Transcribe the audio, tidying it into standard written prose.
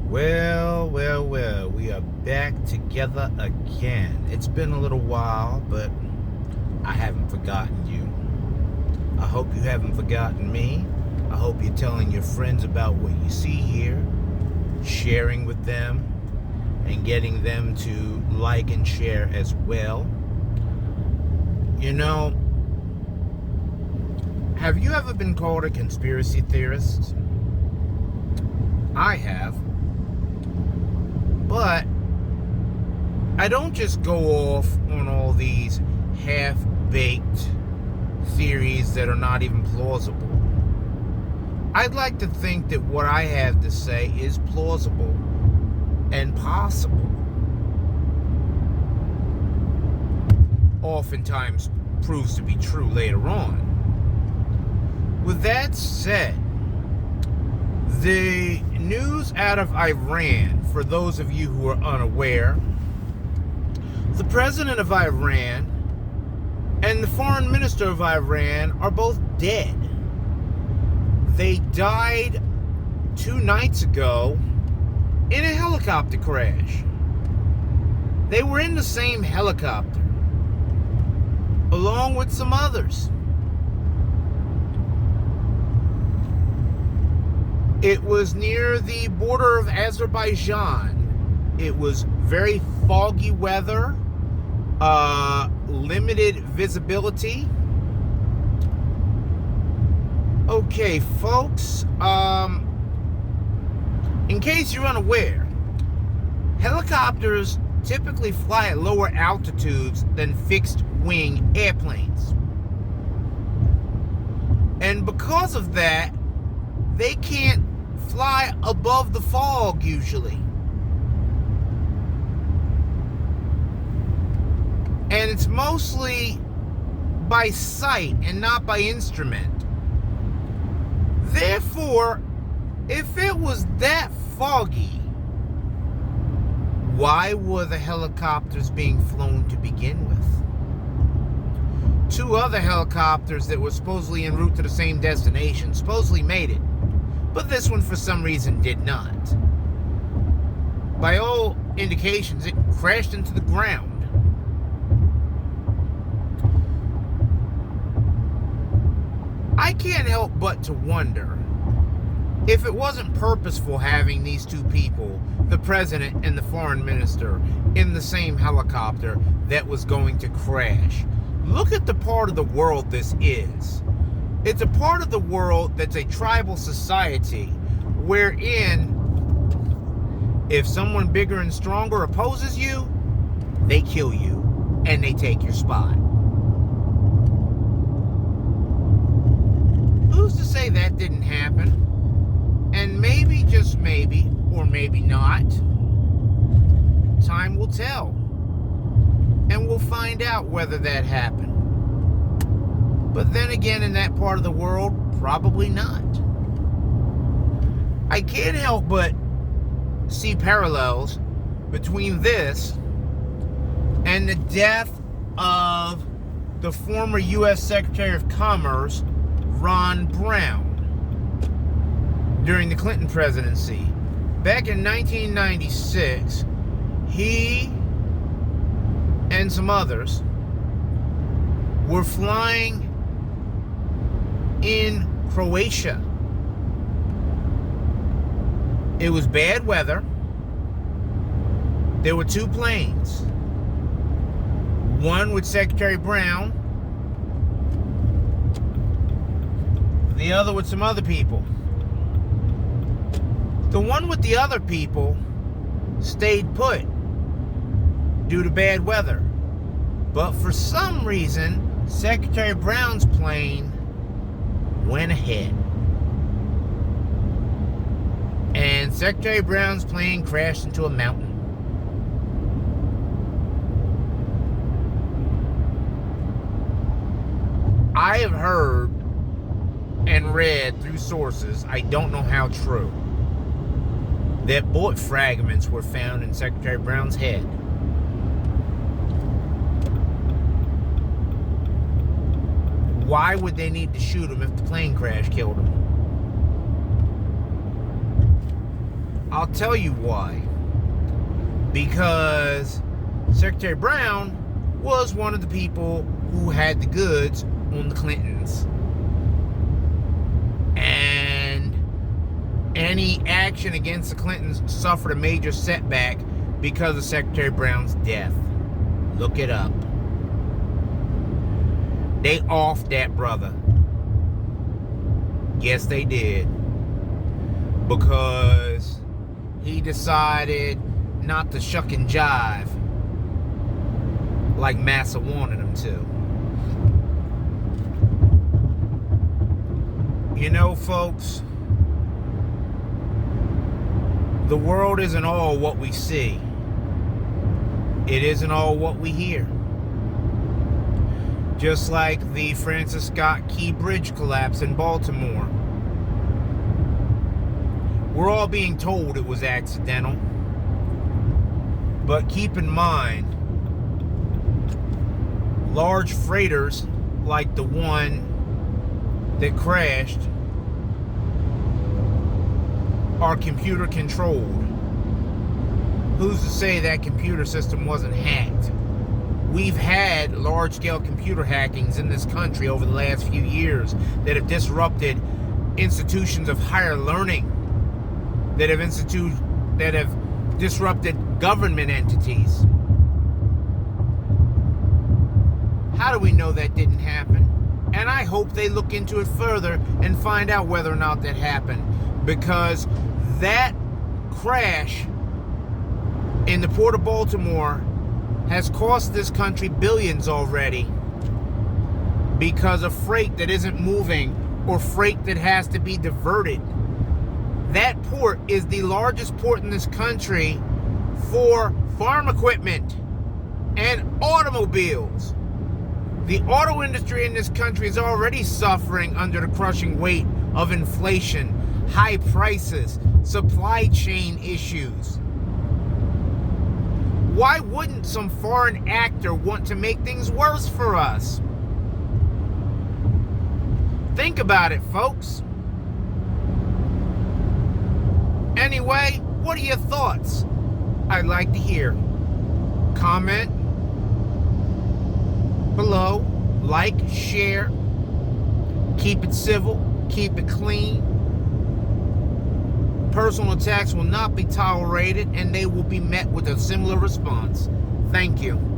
Well, we are back together again. It's been a little while, but I haven't forgotten you. I hope you haven't forgotten me. I hope you're telling your friends about what you see here, sharing with them, and getting them to like and share as well. You know, have you ever been called a conspiracy theorist? I have. But I don't just go off on all these half-baked theories that are not even plausible. I'd like to think that what I have to say is plausible and possible. Oftentimes proves to be true later on. With that said, the news out of Iran, for those of you who are unaware, the president of Iran and the foreign minister of Iran are both dead. They died 2 nights ago in a helicopter crash. They were in the same helicopter, along with some others. It was near the border of Azerbaijan. It was very foggy weather, limited visibility. Okay, folks, in case you're unaware, helicopters typically fly at lower altitudes than fixed-wing airplanes. And because of that, they can't fly above the fog usually. And it's mostly by sight and not by instrument. Therefore, if it was that foggy, why were the helicopters being flown to begin with? 2 other helicopters that were supposedly en route to the same destination supposedly made it, but this one for some reason did not. By all indications, it crashed into the ground. I can't help but to wonder if it wasn't purposeful having these 2 people, the president and the foreign minister, in the same helicopter that was going to crash. Look at the part of the world this is. It's a part of the world that's a tribal society wherein if someone bigger and stronger opposes you, they kill you and they take your spot. Who's to say that didn't happen? And maybe, just maybe, or maybe not, time will tell. And we'll find out whether that happened. But then again, in that part of the world, probably not. I can't help but see parallels between this and the death of the former U.S. Secretary of Commerce, Ron Brown, during the Clinton presidency. Back in 1996, he and some others were flying in Croatia. It was bad weather. There were 2 planes. One with Secretary Brown, the other with some other people. The one with the other people stayed put due to bad weather. But for some reason, Secretary Brown's plane went ahead. And Secretary Brown's plane crashed into a mountain. I have heard and read through sources, I don't know how true, that bullet fragments were found in Secretary Brown's head. Why would they need to shoot him if the plane crash killed him? I'll tell you why. Because Secretary Brown was one of the people who had the goods on the Clintons. And any action against the Clintons suffered a major setback because of Secretary Brown's death. Look it up. They offed that brother. Yes, they did. Because he decided not to shuck and jive like Massa wanted him to. You know, folks, the world isn't all what we see. It isn't all what we hear. Just like the Francis Scott Key Bridge collapse in Baltimore. We're all being told it was accidental. But keep in mind, large freighters like the one that crashed are computer controlled. Who's to say that computer system wasn't hacked? We've had large-scale computer hackings in this country over the last few years that have disrupted institutions of higher learning, that have disrupted government entities. How do we know that didn't happen? And I hope they look into it further and find out whether or not that happened, because that crash in the Port of Baltimore has cost this country billions already because of freight that isn't moving or freight that has to be diverted. That port is the largest port in this country for farm equipment and automobiles. The auto industry in this country is already suffering under the crushing weight of inflation, high prices, supply chain issues. Why wouldn't some foreign actor want to make things worse for us? Think about it, folks. Anyway, what are your thoughts? I'd like to hear. Comment below, like, share, keep it civil, keep it clean. Personal attacks will not be tolerated, and they will be met with a similar response. Thank you.